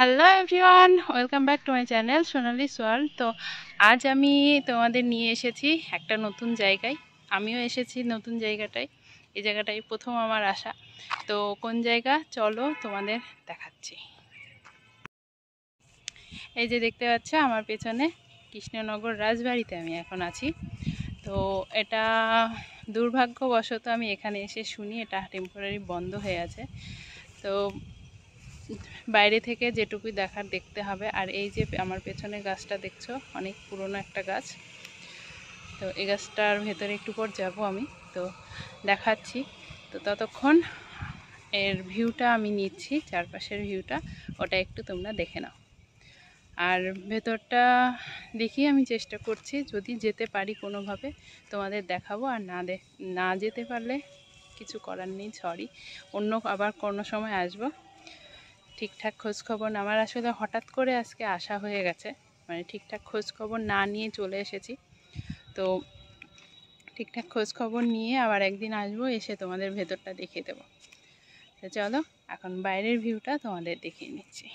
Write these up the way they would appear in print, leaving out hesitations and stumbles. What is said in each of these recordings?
Hello everyone, welcome back to my channel Sonali's world. তো আজ আমি তোমাদের নিয়ে এসেছি একটা নতুন জায়গায়। আমিও এসেছি নতুন জায়গাটায়। এই জায়গাটাই প্রথম আমার আসা। তো কোন জায়গা চলো তোমাদের দেখাচ্ছি। এই যে দেখতে পাচ্ছ আমার পেছনে কৃষ্ণনগর রাজবাড়িতে আমি এখন আছি। তো এটা দুর্ভাগ্যবশত আমি এখানে এসে শুনি এটা টেম্পোরারি বন্ধ হয়ে আছে। তো বাইরে থেকে যেটুকু দেখার দেখতে হবে। আর এই যে আমার পেছনে গাছটা দেখছো, অনেক পুরনো একটা গাছ। তো এই গাছটার ভেতরে একটু পর যাব আমি, তো দেখাচ্ছি। তো ততক্ষণ এর ভিউটা আমি নিচ্ছি, চারপাশের ভিউটা, ওটা একটু তোমরা দেখে নাও। আর ভেতরটা দেখি আমি চেষ্টা করছি, যদি যেতে পারি কোনোভাবে তোমাদের দেখাবো। আর না যেতে পারলে কিছু করার নেই, সরি। অন্য আবার কোনো সময় আসবো। ঠিকঠাক খোঁজখবর আমার আসলে হঠাৎ করে আজকে আসা হয়ে গেছে, মানে ঠিকঠাক খোঁজখবর না নিয়ে চলে এসেছি। তো ঠিকঠাক খোঁজখবর নিয়ে আবার একদিন আসবো, এসে তোমাদের ভেতরটা দেখিয়ে দেবো। তো চলো এখন বাইরের ভিউটা তোমাদের দেখিয়ে নিচ্ছি।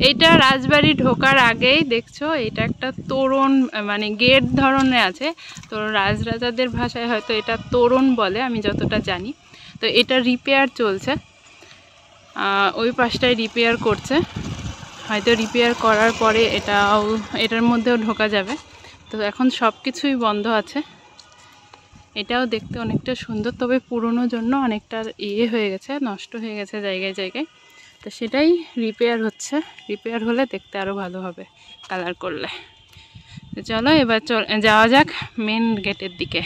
এইটা রাজবাড়ি ঢোকার আগেই দেখছো, এটা একটা তোরণ, মানে গেট ধরনের আছে। তো রাজরাজাদের ভাষায় হয়তো এটা তোরণ বলে, আমি যতটা জানি। তো এটা রিপেয়ার চলছে, ওই পাশটায় রিপেয়ার করছে। হয়তো রিপেয়ার করার পরে এটার মধ্যেও ঢোকা যাবে। তো এখন সব কিছুই বন্ধ আছে। এটাও দেখতে অনেকটা সুন্দর, তবে পুরোনো জন্য অনেকটা হয়ে গেছে, নষ্ট হয়ে গেছে জায়গায় জায়গায়। তো সেটাই রিপেয়ার হচ্ছে। রিপেয়ার হলে দেখতে আরও ভালো হবে কালার করলে। তো চলো এবার যাওয়া যাক মেন গেটের দিকে।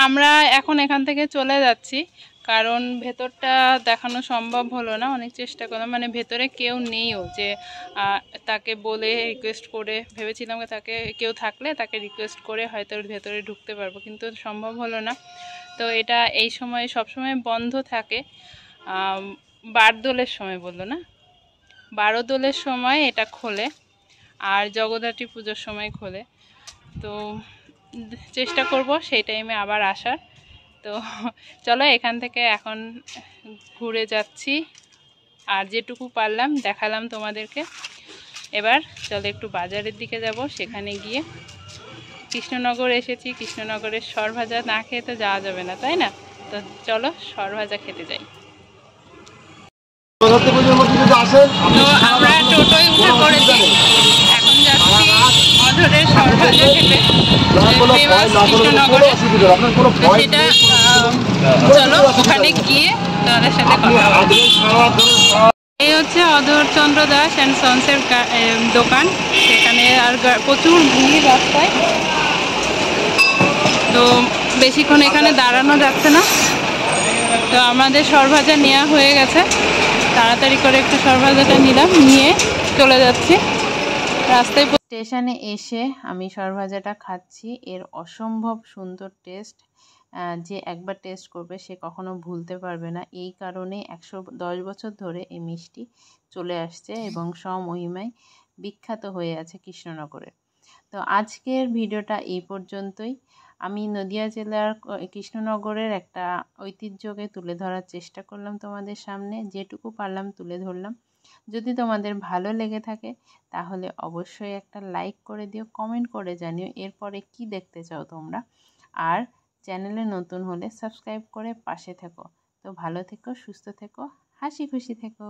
আমরা এখন এখান থেকে চলে যাচ্ছি, কারণ ভেতরটা দেখানো সম্ভব হলো না, অনেক চেষ্টা করলাম, মানে ভেতরে কেউ নেইও যে তাকে বলে রিকোয়েস্ট করে ভেবেছিলাম তাকে কেউ থাকলে তাকে রিকোয়েস্ট করে হয়তো ভেতরে ঢুকতে পারবো, কিন্তু সম্ভব হলো না। তো এটা এই সময় সবসময় বন্ধ থাকে, বারদোলের সময় বললো না, 12 দোলের সময় এটা খোলে আর জগদ্ধাত্রী পুজোর সময় খোলে। তো চেষ্টা করব সেই টাইমে আবার আসার। তো চলো এখান থেকে এখন ঘুরে যাচ্ছি, আর যেটুকু পারলাম দেখালাম তোমাদেরকে। এবার চলো একটু বাজারের দিকে যাব, সেখানে গিয়ে কৃষ্ণনগর এসেছি, কৃষ্ণনগরের সরভাজা না খেয়ে তো যাওয়া যাবে না, তাই না? তো চলো সরভাজা খেতে যাই। তো আমরা টোটোয় উঠে পড়েছি, এখন যাচ্ছি অধরের সরভাজা খেতে, কৃষ্ণনগরে। সেটা চলো ওখানে গিয়ে তোমাদের সাথে কথা বলবো। এই হচ্ছে অধরচন্দ্র দাস অ্যান্ড সন্সের দোকান, সেখানে আর প্রচুর ভিড় রাস্তায়, তো বেশিক্ষণ এখানে দাঁড়ানো যাচ্ছে না। তো আমাদের সরভাজা নেওয়া হয়ে গেছে, তাড়াতাড়ি করে একটু সরভাজাটা নিলাম, নিয়ে চলে যাচ্ছি রাস্তায়। স্টেশনে এসে আমি সরভাজাটা খাচ্ছি, এর অসম্ভব সুন্দর টেস্ট, যে একবার টেস্ট করবে সে কখনো ভুলতে পারবে না। এই কারণে 110 বছর ধরে এই মিষ্টি চলে আসছে এবং স্বমহিমায় বিখ্যাত হয়ে আছে কৃষ্ণনগরে। তো আজকের ভিডিওটা এই পর্যন্তই। আমি নদিয়া জেলার কৃষ্ণনগরের একটা ঐতিহ্যকে তুলে ধরার চেষ্টা করলাম তোমাদের সামনে, যেটুকু পারলাম তুলে ধরলাম। যদি তোমাদের ভালো লেগে থাকে তাহলে অবশ্যই একটা লাইক করে দিও, কমেন্ট করে জানিও এরপরে কি দেখতে চাও তোমরা, আর চ্যানেলে নতুন হলে সাবস্ক্রাইব করে পাশে থেকো। তো ভালো থেকো, সুস্থ থেকো, হাসি খুশি থেকো।